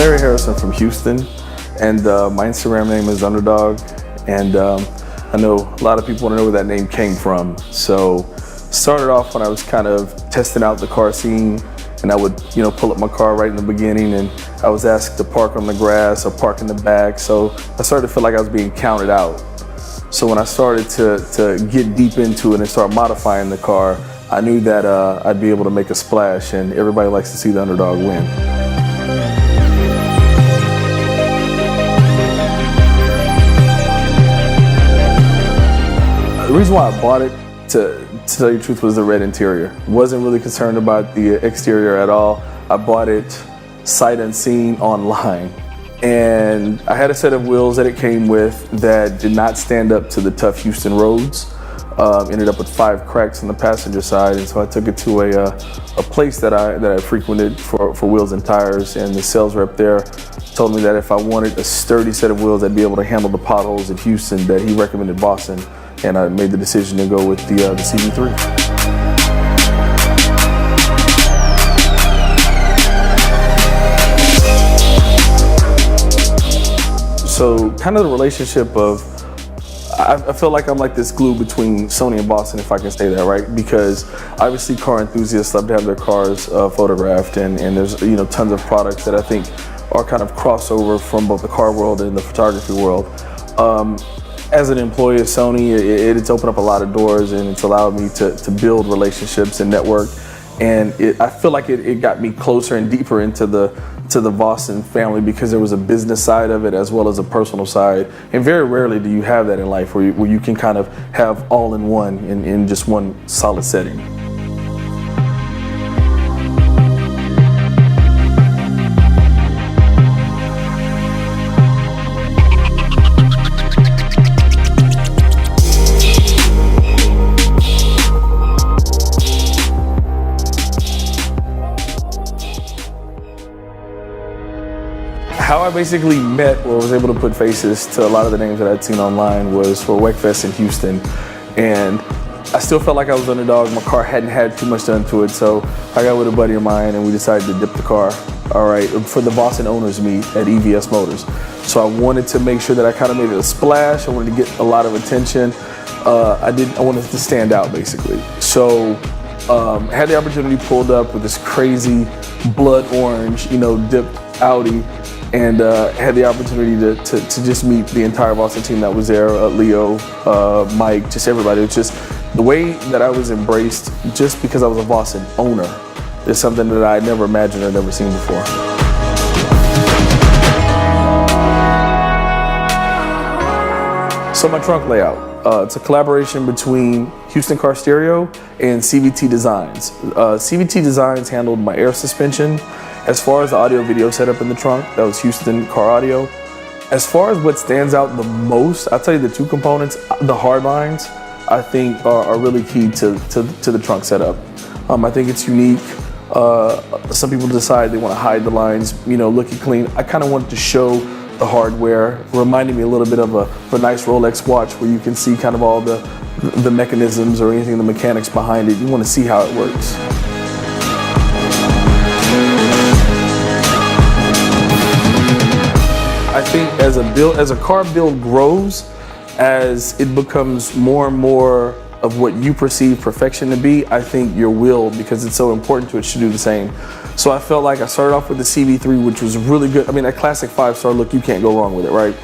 Larry Harrison from Houston, and my Instagram name is Underdog, and I know a lot of people want to know where that name came from. So started off when I was kind of testing out the car scene, and I would pull up my car right in the beginning, and I was asked to park on the grass or park in the back, so I started to feel like I was being counted out. So when I started to get deep into it and start modifying the car, I knew that I'd be able to make a splash, and everybody likes to see the underdog win. The reason why I bought it, to tell you the truth, was the red interior. Wasn't really concerned about the exterior at all. I bought it sight unseen online. And I had a set of wheels that it came with that did not stand up to the tough Houston roads. Ended up with 5 cracks on the passenger side, and so I took it to a place that I frequented for wheels and tires, and the sales rep there told me that if I wanted a sturdy set of wheels that'd be able to handle the potholes in Houston, that he recommended Vossen, and I made the decision to go with the CV3. So kind of the relationship of, I feel like I'm like this glue between Sony and Vossen, if I can say that, right? Because obviously car enthusiasts love to have their cars photographed, and there's tons of products that I think are kind of crossover from both the car world and the photography world. As an employee of Sony, it's opened up a lot of doors, and it's allowed me to build relationships and network. And I feel like it got me closer and deeper into the Vossen family, because there was a business side of it as well as a personal side. And very rarely do you have that in life, where you can kind of have all in one in just one solid setting. How I basically met or was able to put faces to a lot of the names that I'd seen online was for VPS in Houston. And I still felt like I was underdog. My car hadn't had too much done to it, so I got with a buddy of mine and we decided to dip the car, all right, for the Vossen owners meet at EVS Motors. So I wanted to make sure that I kind of made it a splash. I wanted to get a lot of attention. I wanted to stand out, basically. So had the opportunity, pulled up with this crazy blood orange, dipped Audi, and had the opportunity to just meet the entire Vossen team that was there, Leo, Mike, just everybody. It was just the way that I was embraced just because I was a Vossen owner is something that I never imagined or never seen before. So my trunk layout, it's a collaboration between Houston Car Stereo and CVT Designs. CVT Designs handled my air suspension. As far as the audio video setup in the trunk, that was Houston Car Audio. As far as what stands out the most, I'll tell you the 2 components, the hard lines, I think are really key to the trunk setup. I think it's unique. Some people decide they want to hide the lines, looking clean. I kind of wanted to show the hardware, reminding me a little bit of a nice Rolex watch, where you can see kind of all the mechanisms or anything, the mechanics behind it. You want to see how it works. I think as a car build grows, as it becomes more and more of what you perceive perfection to be, I think your wheel, because it's so important to it, should do the same. So I felt like I started off with the CV3, which was really good. I mean, that classic 5-star look, you can't go wrong with it, right?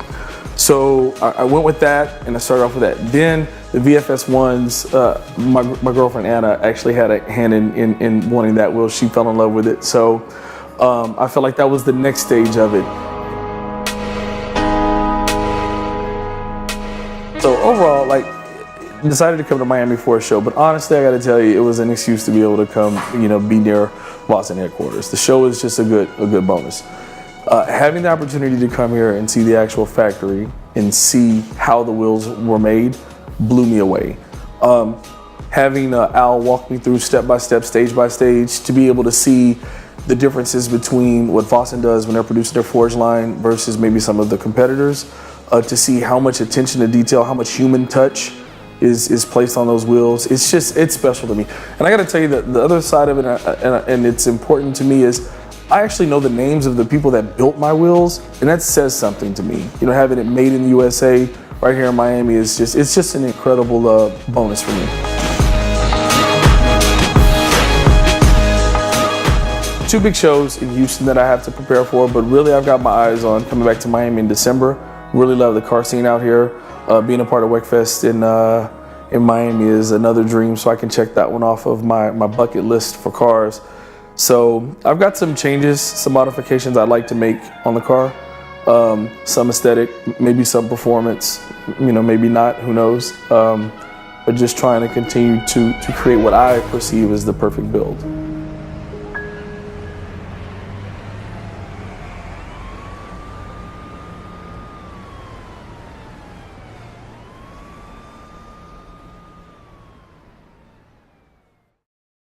So I went with that, and I started off with that. Then the VPS ones, my girlfriend Anna actually had a hand in wanting that wheel. She fell in love with it. So I felt like that was the next stage of it. So overall, decided to come to Miami for a show, but honestly, I got to tell you, it was an excuse to be able to come, be near Vossen headquarters. The show is just a good bonus. Having the opportunity to come here and see the actual factory and see how the wheels were made blew me away. Having Al walk me through step by step, stage by stage, to be able to see the differences between what Vossen does when they're producing their forge line versus maybe some of the competitors. To see how much attention to detail, how much human touch is placed on those wheels. It's special to me. And I gotta tell you that the other side of it, and it's important to me, is I actually know the names of the people that built my wheels, and that says something to me. You know, having it made in the USA right here in Miami is it's just an incredible bonus for me. Two big shows in Houston that I have to prepare for, but really I've got my eyes on coming back to Miami in December. Really love the car scene out here. Being a part of WECFest in Miami is another dream, so I can check that one off of my bucket list for cars. So I've got some changes, some modifications I'd like to make on the car. Some aesthetic, maybe some performance, you know, maybe not, who knows. But just trying to continue to create what I perceive as the perfect build.